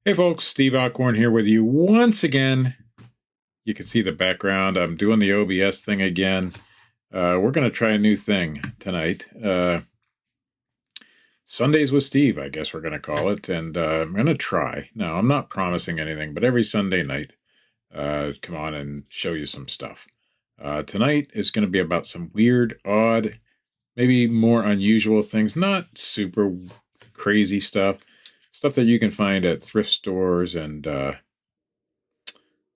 Hey folks, Steve Alcorn here with you once again. You can see the background. I'm doing the OBS thing again. We're going to try a new thing tonight. Sundays with Steve, I guess we're going to call it. And I'm going to try. Now, I'm not promising anything, but every Sunday night, come on and show you some stuff. Tonight is going to be about some weird, odd, maybe more unusual things. Not super crazy stuff. Stuff that you can find at thrift stores and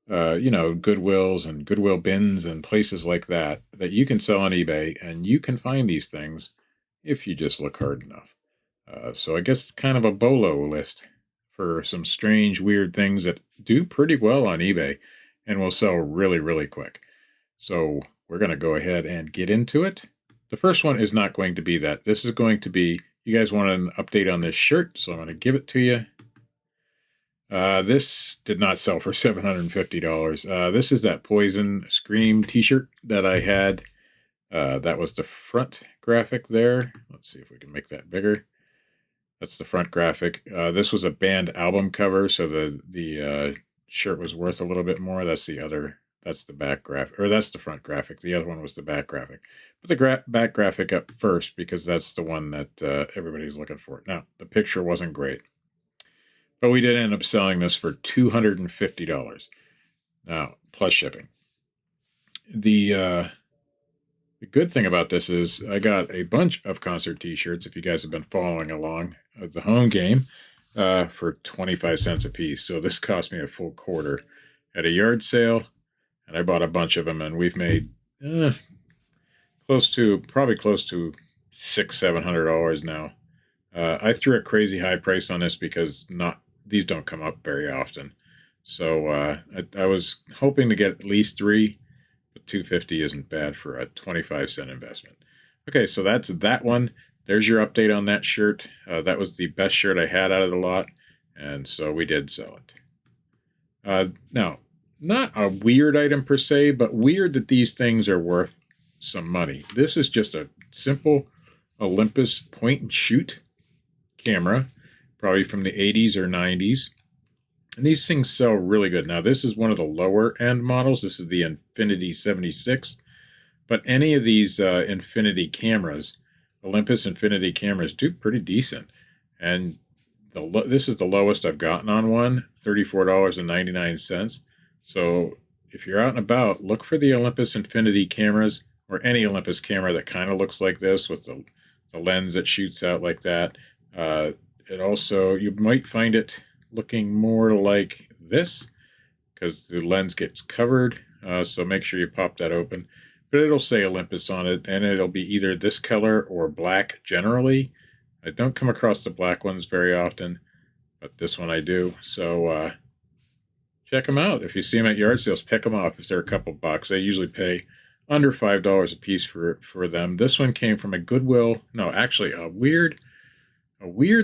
Goodwills and Goodwill bins and places like that you can sell on eBay, and you can find these things if you just look hard enough. So I guess it's kind of a BOLO list for some strange, weird things that do pretty well on eBay and will sell really, really quick. So we're going to go ahead and get into it. The first one is not going to be that. This is going to be, you guys want an update on this shirt, so I'm going to give it to you. This did not sell for $750. This is that Poison Scream t-shirt that I had. That was the front graphic there. Let's see if we can make that bigger. That's the front graphic. This was a band album cover, so the shirt was worth a little bit more. That's the back graphic, or that's the front graphic. The other one was the back graphic. Put the back graphic up first because that's the one that everybody's looking for. Now, the picture wasn't great. But we did end up selling this for $250. Now, plus shipping. The good thing about this is I got a bunch of concert t-shirts, if you guys have been following along, of the home game for 25 cents a piece. So this cost me a full quarter at a yard sale, and I bought a bunch of them, and we've made probably close to $600-700 now. I threw a crazy high price on this because these don't come up very often. So I was hoping to get at least 3, but $250 isn't bad for a 25-cent investment. Okay, so that's that one. There's your update on that shirt. That was the best shirt I had out of the lot, and so we did sell it. Now, not a weird item per se, but weird that these things are worth some money. This is just a simple Olympus point and shoot camera, probably from the 80s or 90s. And these things sell really good. Now, this is one of the lower end models. This is the Infinity 76. But any of these Infinity cameras, Olympus Infinity cameras, do pretty decent. And this is the lowest I've gotten on one, $34.99. So if you're out and about, look for the Olympus Infinity cameras, or any Olympus camera that kind of looks like this with the lens that shoots out like that. It also, you might find it looking more like this because the lens gets covered. So make sure you pop that open. But it'll say Olympus on it, and it'll be either this color or black generally. I don't come across the black ones very often, but this one I do. So check them out. If you see them at yard sales, pick them off if they're a couple bucks. I usually pay under $5 a piece for them. This one came from a Goodwill. No, actually a weird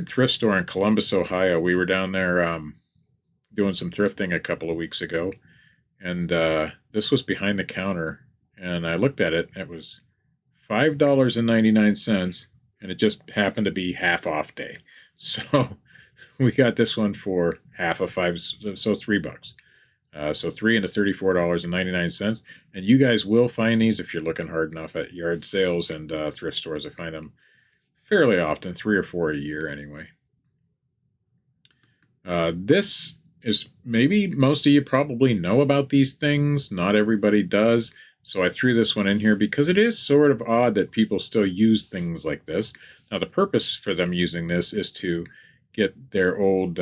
thrift store in Columbus, Ohio. We were down there doing some thrifting a couple of weeks ago, and this was behind the counter, and I looked at it, and it was $5.99, and it just happened to be half off day. So we got this one for half of $5, so $3. So $3 into $34.99, and you guys will find these if you're looking hard enough at yard sales and thrift stores. I find them fairly often, 3 or 4 a year anyway. This is, maybe most of you probably know about these things. Not everybody does. So I threw this one in here because it is sort of odd that people still use things like this. Now, the purpose for them using this is to get their old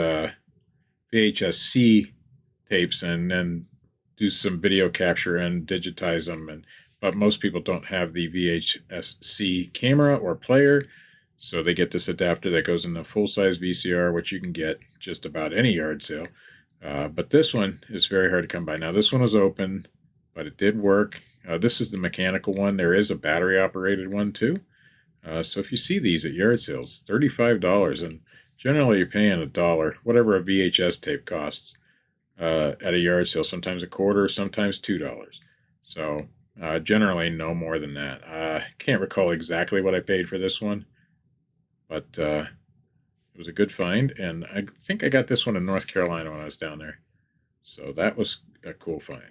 VHS-C tapes and then do some video capture and digitize them. But most people don't have the VHS-C camera or player. So they get this adapter that goes in the full-size VCR, which you can get just about any yard sale. But this one is very hard to come by. Now, this one was open, but it did work. This is the mechanical one. There is a battery-operated one, too. So if you see these at yard sales, $35. And generally, you're paying $1, whatever a VHS tape costs at a yard sale. Sometimes a quarter, sometimes $2. So generally, no more than that. I can't recall exactly what I paid for this one. But it It was a good find, and I think I got this one in North Carolina when I was down there. So that was a cool find.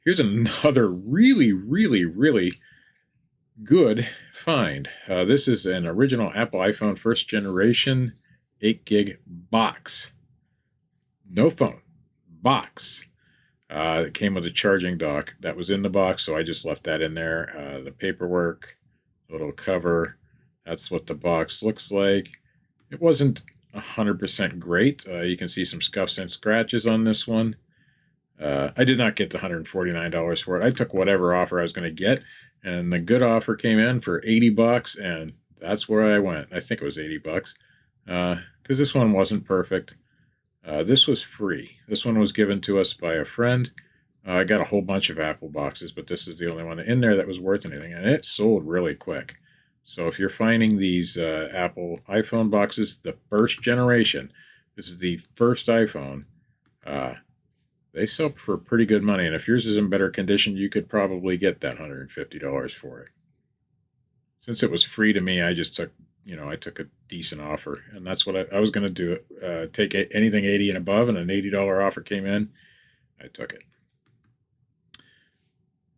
Here's another really, really, really good find. This is an original Apple iPhone first generation 8 gig box. No phone. Box. It came with a charging dock. That was in the box, so I just left that in there. The paperwork, little cover. That's what the box looks like. It wasn't 100% great. You can see some scuffs and scratches on this one. I did not get the $149 for it. I took whatever offer I was going to get, and the good offer came in for $80, and that's where I went. I think it was $80, because this one wasn't perfect. This was free. This one was given to us by a friend. I got a whole bunch of Apple boxes, but this is the only one in there that was worth anything, and it sold really quick. So if you're finding these Apple iPhone boxes, the first generation, this is the first iPhone, they sell for pretty good money. And if yours is in better condition, you could probably get that $150 for it. Since it was free to me, I just took, I took a decent offer. And that's what I was going to do. Take anything 80 and above, and an $80 offer came in. I took it.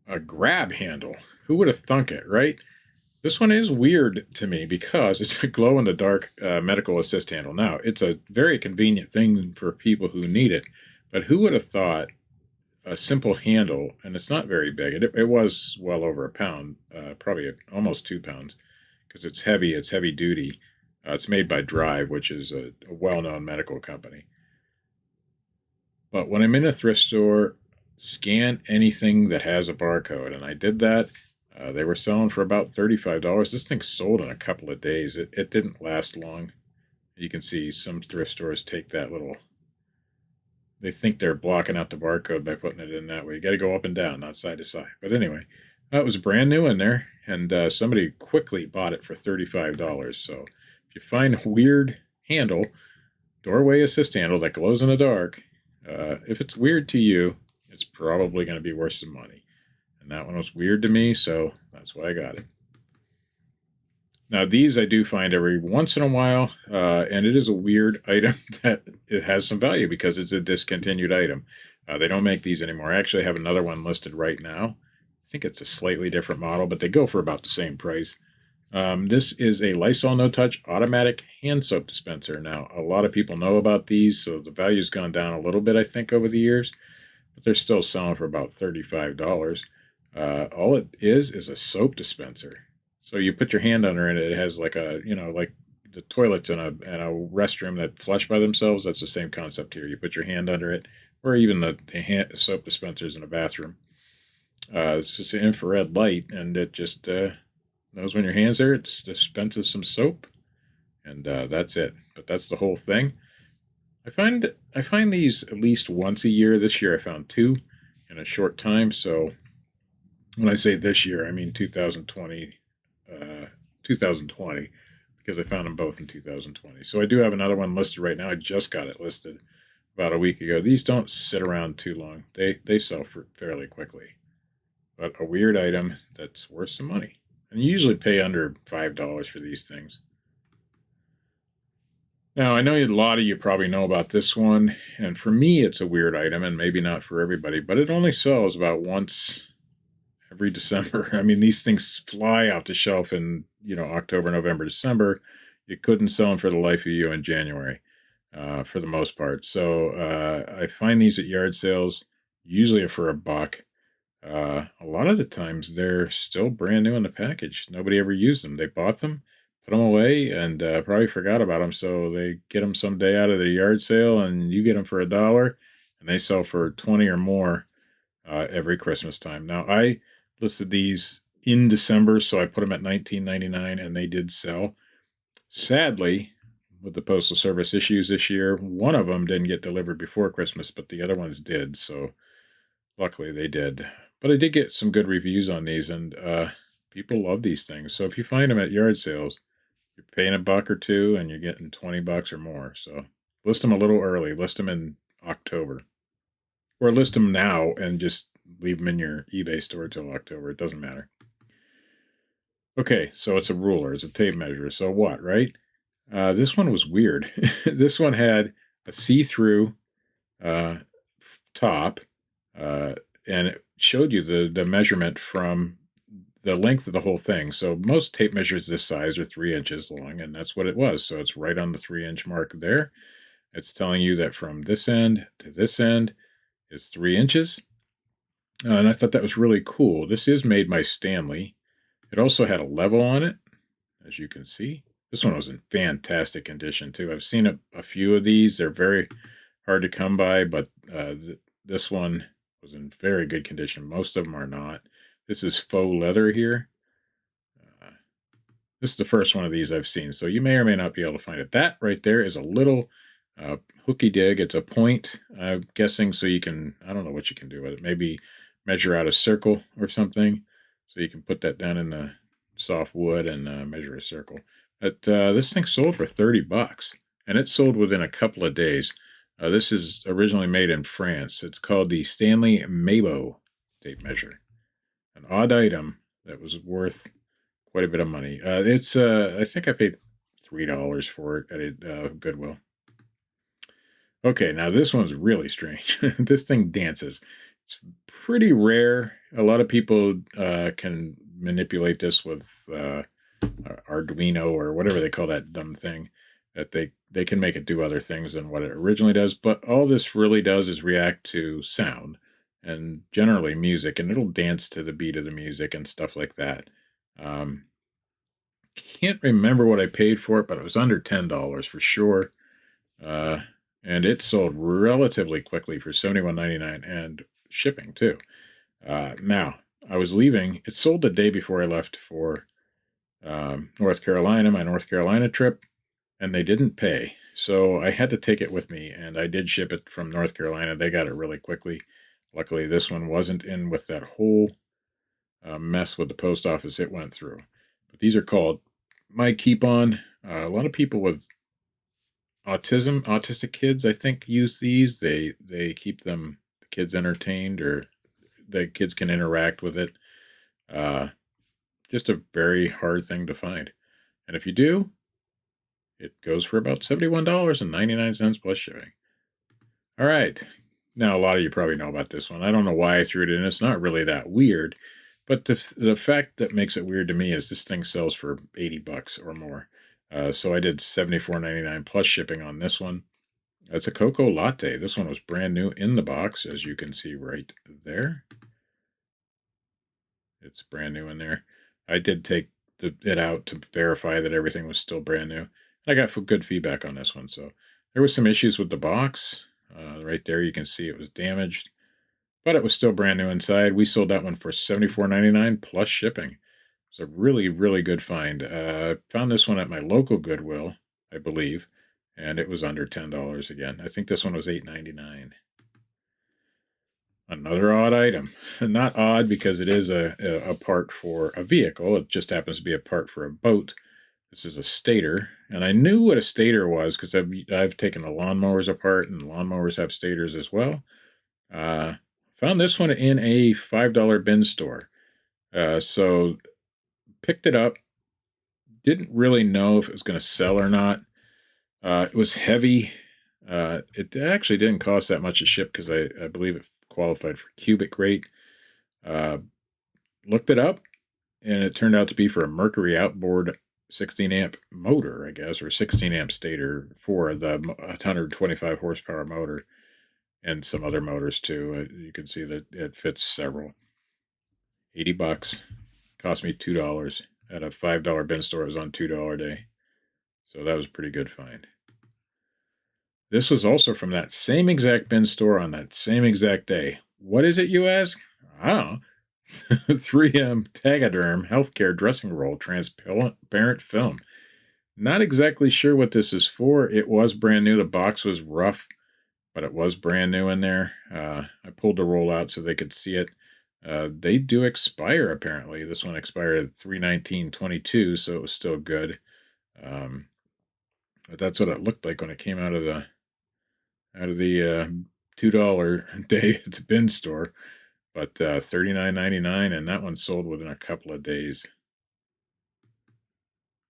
A grab handle. Who would have thunk it, right? This one is weird to me because it's a glow-in-the-dark medical assist handle. Now, it's a very convenient thing for people who need it, but who would have thought a simple handle, and it's not very big. It was well over a pound, probably almost 2 pounds, because it's heavy duty. It's made by Drive, which is a well-known medical company. But when I'm in a thrift store, scan anything that has a barcode, and I did that. They were selling for about $35. This thing sold in a couple of days. It didn't last long. You can see some thrift stores take that little... They think they're blocking out the barcode by putting it in that way. You got to go up and down, not side to side. But anyway, it was brand new in there, and somebody quickly bought it for $35. So if you find a weird handle, doorway assist handle that glows in the dark, if it's weird to you, it's probably going to be worth some money. And that one was weird to me, so that's why I got it. Now, these I do find every once in a while, and it is a weird item that it has some value because it's a discontinued item. They don't make these anymore. I actually have another one listed right now. I think it's a slightly different model, but they go for about the same price. This is a Lysol No Touch automatic hand soap dispenser. Now, a lot of people know about these, so the value's gone down a little bit, I think, over the years, but they're still selling for about $35. All it is a soap dispenser. So you put your hand under it, it has like a, like the toilets in a restroom that flush by themselves. That's the same concept here. You put your hand under it, or even the soap dispensers in a bathroom. It's just an infrared light, and it just knows when your hand's there. It dispenses some soap, and that's it. But that's the whole thing. I find these at least once a year. This year I found 2 in a short time. So when I say this year, I mean 2020, because I found them both in 2020. So I do have another one listed right now. I just got it listed about a week ago. These don't sit around too long. They sell for fairly quickly. But a weird item that's worth some money. And you usually pay under $5 for these things. Now, I know a lot of you probably know about this one, and for me it's a weird item, and maybe not for everybody, but it only sells about once every December. I mean, these things fly off the shelf in, October, November, December. You couldn't sell them for the life of you in January, for the most part. So I find these at yard sales, usually for $1. A lot of the times they're still brand new in the package. Nobody ever used them. They bought them, put them away, and probably forgot about them. So they get them someday out of the yard sale, and you get them for $1, and they sell for 20 or more every Christmas time. Now, I listed these in December, so I put them at $19.99, and they did sell. Sadly, with the Postal Service issues this year, one of them didn't get delivered before Christmas, but the other ones did. So luckily they did. But I did get some good reviews on these, and people love these things. So if you find them at yard sales, you're paying $1 or $2, and you're getting $20 or more. So list them a little early. List them in October. Or list them now and just leave them in your eBay store till October. It doesn't matter. Okay, so it's a ruler. It's a tape measure. So what, right? This one was weird. This one had a see-through uh, top, uh, and it showed you the measurement from the length of the whole thing. So most tape measures this size are 3 inches long, and that's what it was. So it's right on the 3 inch mark there. It's telling you that from this end to this end is 3 inches. And I thought that was really cool. This is made by Stanley. It also had a level on it, as you can see. This one was in fantastic condition too. I've seen a few of these. They're very hard to come by, but this one was in very good condition. Most of them are not. This is faux leather here. This is the first one of these I've seen, so you may or may not be able to find it. That right there is a little hooky dig. It's a point, I'm guessing, so you can, I don't know what you can do with it. Maybe measure out a circle or something, so you can put that down in the soft wood and measure a circle. But this thing sold for $30, and it sold within a couple of days. This is originally made in France. It's called the Stanley Mabo tape measure. An odd item that was worth quite a bit of money. It's I think I paid $3 for it at a Goodwill. Okay, now this one's really strange. This thing dances. It's pretty rare. A lot of people can manipulate this with Arduino or whatever they call that dumb thing. That they can make it do other things than what it originally does. But all this really does is react to sound and generally music, and it'll dance to the beat of the music and stuff like that. Can't remember what I paid for it, but it was under $10 for sure. And it sold relatively quickly for $71.99 and shipping too. Now, I was leaving. It sold the day before I left for North Carolina, my North Carolina trip, and they didn't pay. So I had to take it with me, and I did ship it from North Carolina. They got it really quickly. Luckily, this one wasn't in with that whole mess with the post office it went through. But these are called My Keep On. A lot of people with autistic kids, I think, use these. They keep the kids entertained, or the kids can interact with it. Just a very hard thing to find. And if you do, it goes for about $71.99 plus shipping. All right. Now, a lot of you probably know about this one. I don't know why I threw it in. It's not really that weird. But the fact that makes it weird to me is this thing sells for $80 or more. So I did $74.99 plus shipping on this one. It's a Coco Latte. This one was brand new in the box, as you can see right there. It's brand new in there. I did take it out to verify that everything was still brand new. I got good feedback on this one. So there was some issues with the box. Right there, you can see it was damaged, but it was still brand new inside. We sold that one for $74.99 plus shipping. It's a really, really good find. Found this one at my local Goodwill, I believe, and it was under $10 again. I think this one was $8.99. Another odd item. Not odd because it is a part for a vehicle. It just happens to be a part for a boat. This is a stator, and I knew what a stator was because I've taken the lawnmowers apart, and lawnmowers have stators as well. Found this one in a $5 bin store. So picked it up. Didn't really know if it was going to sell or not. It was heavy. It actually didn't cost that much to ship because I believe it qualified for cubic rate. Looked it up, and it turned out to be for a Mercury outboard 16 amp motor, I guess, or 16 amp stator for the 125 horsepower motor, and some other motors too. You can see that it fits several. $80. Cost me $2 at a $5 bin store. It was on $2 day, so that was a pretty good find. This was also from that same exact bin store on that same exact day. What is it, you ask? I don't know. 3M Tegaderm Healthcare Dressing Roll Transparent Film. Not exactly sure what this is for. It was brand new. The box was rough, but it was brand new in there. I pulled the roll out so they could see it. They do expire, apparently. This one expired at 3/19/22, so it was still good. But that's what it looked like when it came out of the $2 day at the bin store. But $39.99, and that one sold within a couple of days.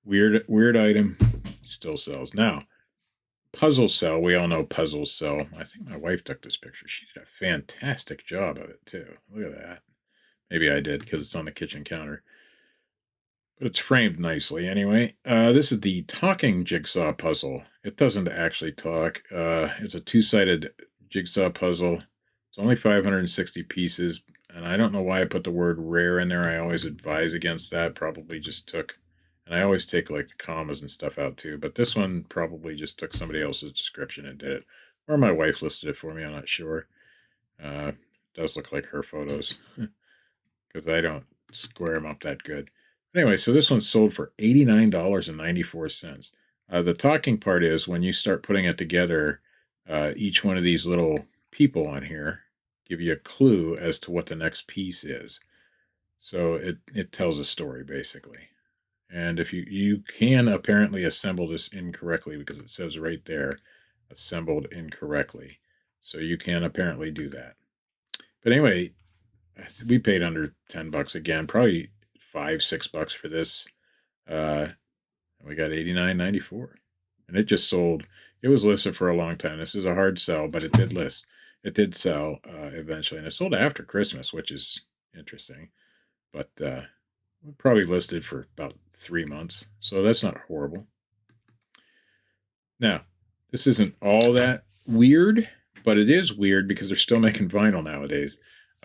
Weird item. Still sells. Now, puzzles sell. We all know puzzles sell. I think my wife took this picture. She did a fantastic job of it, too. Look at that. Maybe I did because it's on the kitchen counter. But it's framed nicely anyway. This is the talking jigsaw puzzle. It doesn't actually talk. It's a two-sided jigsaw puzzle. It's only 560 pieces, and I don't know why I put the word rare in there. I always advise against that. Probably just took, and I always take like the commas and stuff out too, but this one probably just took somebody else's description and did it. Or my wife listed it for me, I'm not sure. It does look like her photos, because I don't square them up that good. Anyway, so this one's sold for $89.94. The talking part is when you start putting it together, each one of these little people on here give you a clue as to what the next piece is. So it tells a story, basically. And if you can apparently assemble this incorrectly, because it says right there, assembled incorrectly. So you can apparently do that. But anyway, we paid under $10 again, probably $5-6 for this. And we got $89.94, and it just sold. It was listed for a long time. This is a hard sell, but it did list. It did sell eventually, and it sold after Christmas, which is interesting. But we probably listed for about 3 months, so that's not horrible. Now, this isn't all that weird, but it is weird because they're still making vinyl nowadays.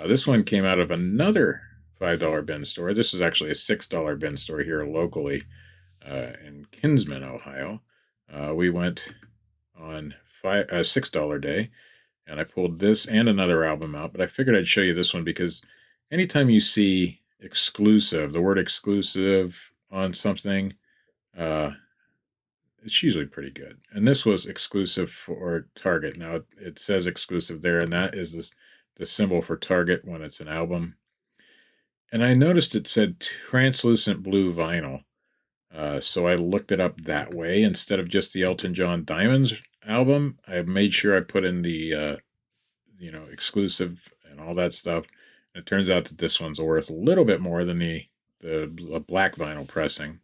This one came out of another $5 bin store. This is actually a $6 bin store here locally in Kinsman, Ohio. We went on a $6 day, and I pulled this and another album out, but I figured I'd show you this one because anytime you see exclusive, the word exclusive on something, it's usually pretty good. And this was exclusive for Target. Now it says exclusive there, and that is the symbol for Target when it's an album. And I noticed it said translucent blue vinyl. So I looked it up that way instead of just the Elton John Diamonds album. I made sure I put in the, exclusive and all that stuff. And it turns out that this one's worth a little bit more than the black vinyl pressing.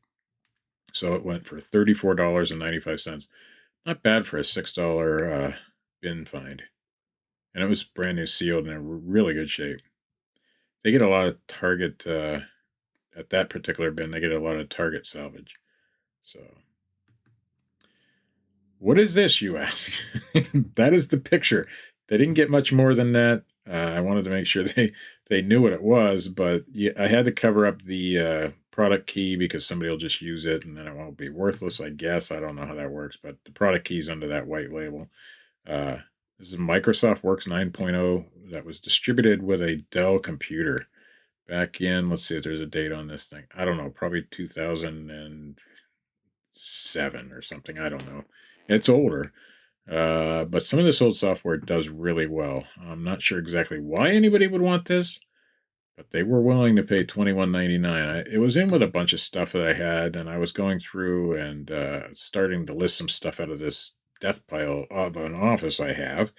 So it went for $34.95. Not bad for a $6 bin find. And it was brand new sealed and in really good shape. They get a lot of Target, at that particular bin, they get a lot of Target salvage. So, what is this, you ask? That is the picture. They didn't get much more than that. I wanted to make sure they knew what it was, but I had to cover up the product key because somebody will just use it and then it won't be worthless, I guess. I don't know how that works, but the product key's under that white label. This is Microsoft Works 9.0 that was distributed with a Dell computer back in, let's see if there's a date on this thing. I don't know, probably 2007 or something. I don't know. It's older. But some of this old software does really well. I'm not sure exactly why anybody would want this, but they were willing to pay $21.99. It was in with a bunch of stuff that I had, and I was going through and starting to list some stuff out of this death pile of an office I have,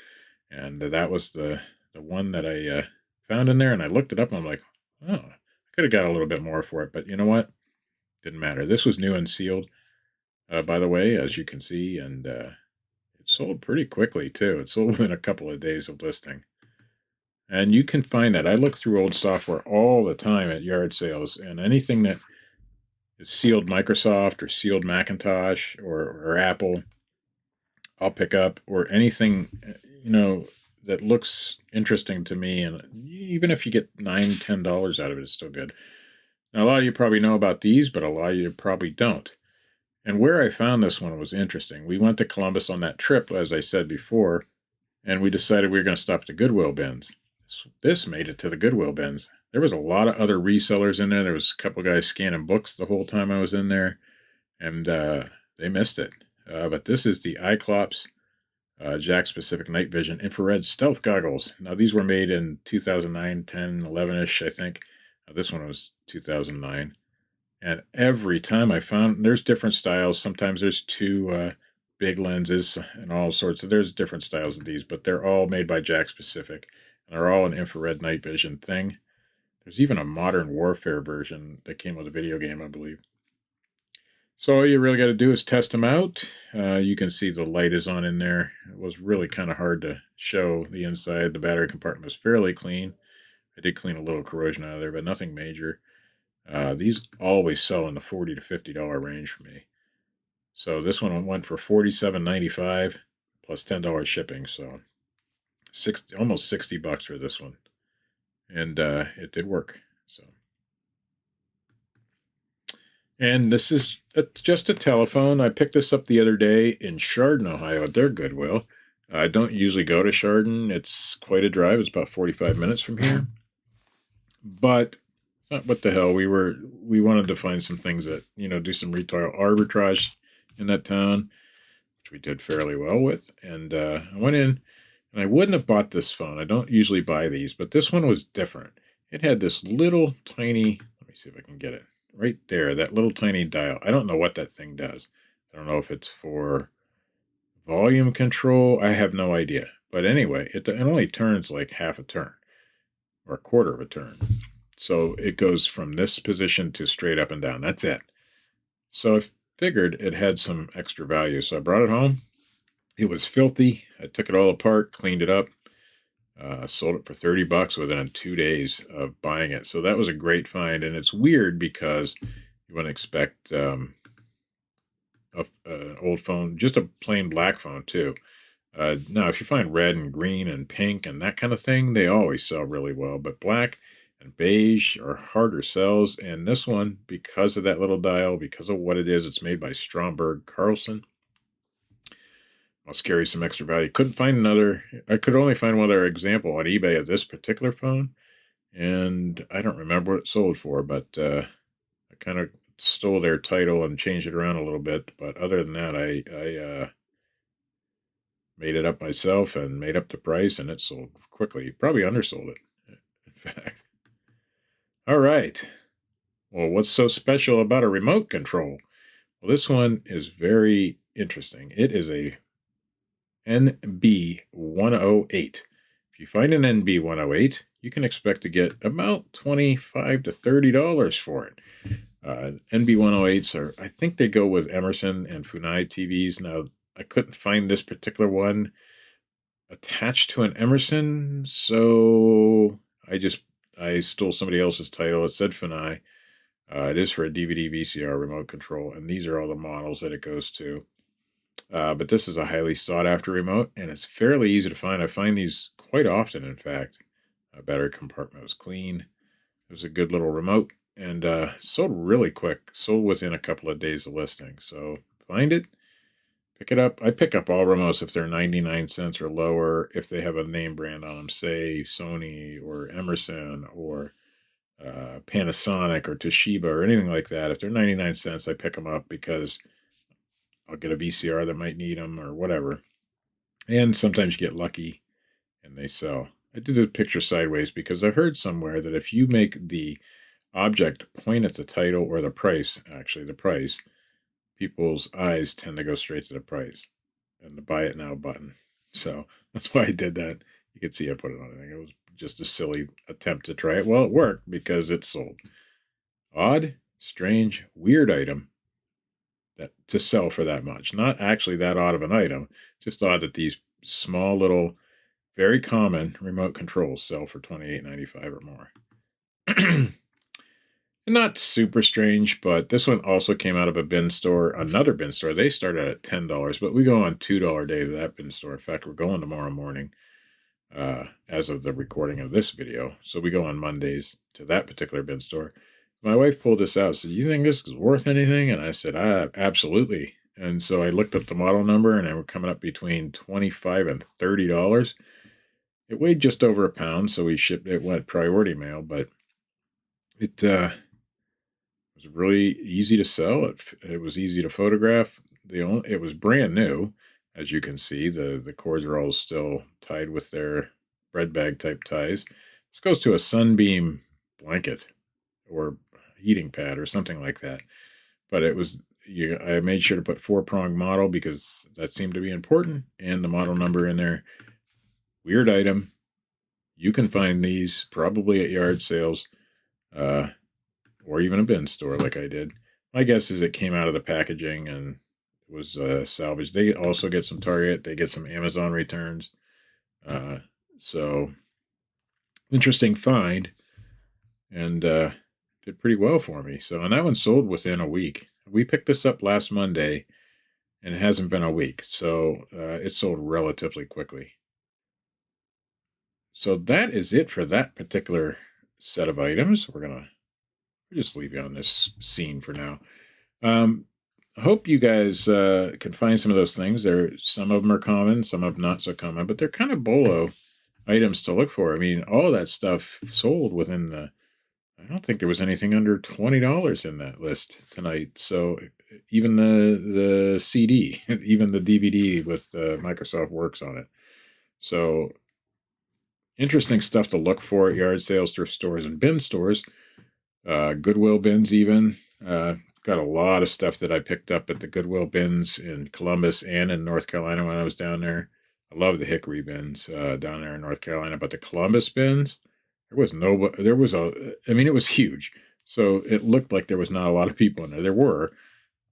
and that was the one that I found in there, and I looked it up, and I'm like, oh, I could have got a little bit more for it, but you know what? Didn't matter. This was new and sealed, by the way, as you can see, and it sold pretty quickly, too. It sold within a couple of days of listing. And you can find that. I look through old software all the time at yard sales, and anything that is sealed Microsoft or sealed Macintosh or Apple, I'll pick up, or anything, that looks interesting to me. And even if you get $9-10 out of it, it's still good. Now, a lot of you probably know about these, but a lot of you probably don't. And where I found this one was interesting. We went to Columbus on that trip, as I said before, and we decided we were going to stop at the Goodwill bins. This made it to the Goodwill bins. There was a lot of other resellers in there. There was a couple guys scanning books the whole time I was in there, and they missed it. But this is the Iclops Jack Specific Night Vision Infrared Stealth Goggles. Now, these were made in 2009, 10, 11-ish, I think. This one was 2009. And every time I found, there's different styles. Sometimes there's two big lenses and all sorts. There's different styles of these, but they're all made by Jack Specific. And they're all an infrared night vision thing. There's even a Modern Warfare version that came with a video game, I believe. So all you really got to do is test them out. You can see the light is on in there. It was really kind of hard to show the inside. The battery compartment was fairly clean. I did clean a little corrosion out of there, but nothing major. These always sell in the $40 to $50 range for me. So this one went for $47.95 plus $10 shipping. So almost $60 for this one. And it did work. So. And this is just a telephone. I picked this up the other day in Chardon, Ohio, at their Goodwill. I don't usually go to Chardon. It's quite a drive. It's about 45 minutes from here. But what the hell? We wanted to find some things that, do some retail arbitrage in that town, which we did fairly well with. And I went in, and I wouldn't have bought this phone. I don't usually buy these, but this one was different. It had this little tiny, let me see if I can get it. Right there, that little tiny dial. I don't know what that thing does. I don't know if it's for volume control. I have no idea. But anyway, it only turns like half a turn or a quarter of a turn. So it goes from this position to straight up and down. That's it. So I figured it had some extra value. So I brought it home. It was filthy. I took it all apart, cleaned it up. Sold it for $30 within 2 days of buying it. So that was a great find. And it's weird because you wouldn't expect an old phone, just a plain black phone too. Now, if you find red and green and pink and that kind of thing, they always sell really well. But black and beige are harder sells. And this one, because of that little dial, because of what it is, it's made by Stromberg Carlson. Must carry some extra value. Couldn't find another. I could only find one other example on eBay of this particular phone, and I don't remember what it sold for, but I kind of stole their title and changed it around a little bit. But other than that, I made it up myself and made up the price, and it sold quickly. Probably undersold it, in fact. All right. Well, what's so special about a remote control? Well, this one is very interesting. It is a NB108. If you find an NB108, you can expect to get about $25 to $30 for it. NB108s are, I think they go with Emerson and Funai TVs. Now, I couldn't find this particular one attached to an Emerson, so I stole somebody else's title. It said Funai. It is for a DVD VCR remote control, and these are all the models that it goes to. But this is a highly sought after remote, and it's fairly easy to find. I find these quite often, in fact. Battery compartment was clean. It was a good little remote, and sold really quick. Sold within a couple of days of listing. So find it, pick it up. I pick up all remotes if they're 99 cents or lower, if they have a name brand on them, say Sony or Emerson or Panasonic or Toshiba or anything like that. If they're 99 cents, I pick them up because I'll get a VCR that might need them or whatever. And sometimes you get lucky and they sell. I did the picture sideways because I heard somewhere that if you make the object point at the title or the price, actually the price, people's eyes tend to go straight to the price and the buy it now button. So that's why I did that. You can see I put it on it. It was just a silly attempt to try it. Well, it worked because it sold. Odd, strange, weird item that to sell for that much. Not actually that odd of an item, just odd that these small little, very common remote controls sell for $28.95 or more. Not super strange, but this one also came out of a bin store, another bin store. They started at $10, but we go on $2 day to that bin store. In fact, we're going tomorrow morning as of the recording of this video. So we go on Mondays to that particular bin store. My wife pulled this out, said, "You think this is worth anything?" And I said, absolutely. And so I looked up the model number, and they were coming up between $25 and $30. It weighed just over a pound, so we shipped it, went priority mail, but it was really easy to sell. It was easy to photograph. It was brand new, as you can see. The cords are all still tied with their bread bag type ties. This goes to a Sunbeam blanket or heating pad or something like that. But it was, I made sure to put 4-prong model because that seemed to be important, and the model number in there. Weird item. You can find these probably at yard sales or even a bin store like I did. my guess is it came out of the packaging and was salvaged. They also get some Target. They get some Amazon returns. So interesting find, and did pretty well for me. So, and that one sold within a week. We picked this up last Monday, and it hasn't been a week, so it sold relatively quickly. So that is it for that particular set of items. We'll just leave you on this scene for now. I hope you guys can find some of those things. Some of them are common, some of them not so common, but they're kind of BOLO items to look for. I mean, all that stuff sold within I don't think there was anything under $20 in that list tonight. So even the CD, even the DVD with Microsoft Works on it. So interesting stuff to look for at yard sales, thrift stores, and bin stores. Goodwill bins even. Got a lot of stuff that I picked up at the Goodwill bins in Columbus and in North Carolina when I was down there. I love the Hickory bins down there in North Carolina, but the Columbus bins, it was huge. So it looked like there was not a lot of people in there. There were,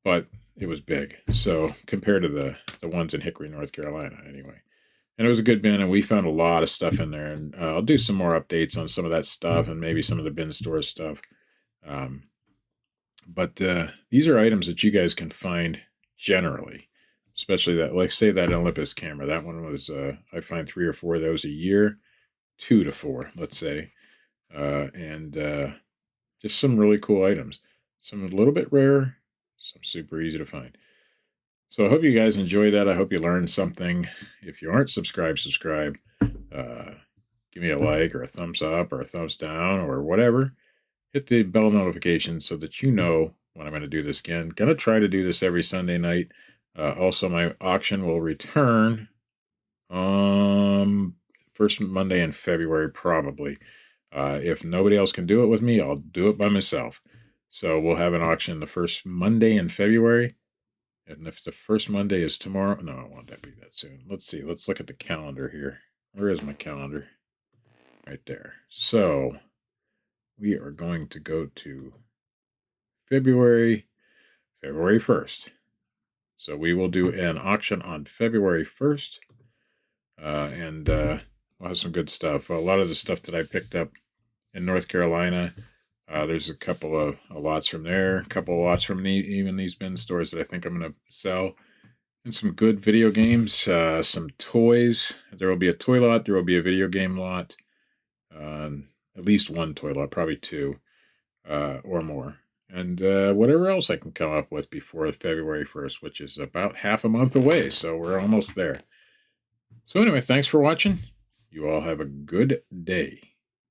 but it was big. So compared to the ones in Hickory, North Carolina, anyway. And it was a good bin, and we found a lot of stuff in there. And I'll do some more updates on some of that stuff and maybe some of the bin store stuff. But these are items that you guys can find generally, especially that, like say that Olympus camera. That one was, I find 3 or 4 of those a year, 2 to 4, let's say. And just some really cool items. Some a little bit rare, some super easy to find. So I hope you guys enjoy that. I hope you learned something. If you aren't subscribed, subscribe. Give me a like or a thumbs up or a thumbs down or whatever. Hit the bell notification so that you know when I'm going to do this again. Going to try to do this every Sunday night. Also, my auction will return first Monday in February, probably. If nobody else can do it with me, I'll do it by myself. So we'll have an auction the first Monday in February. And if the first Monday is tomorrow, no, I won't be that soon. Let's see. Let's look at the calendar here. Where is my calendar? Right there. So we are going to go to February 1st. So we will do an auction on February 1st. And we'll have some good stuff. A lot of the stuff that I picked up in North Carolina, there's a couple of lots from there, a couple of lots from even these bin stores that I think I'm going to sell. And some good video games, some toys. There will be a toy lot. There will be a video game lot. At least one toy lot, probably 2 or more. And whatever else I can come up with before February 1st, which is about half a month away. So we're almost there. So anyway, thanks for watching. You all have a good day.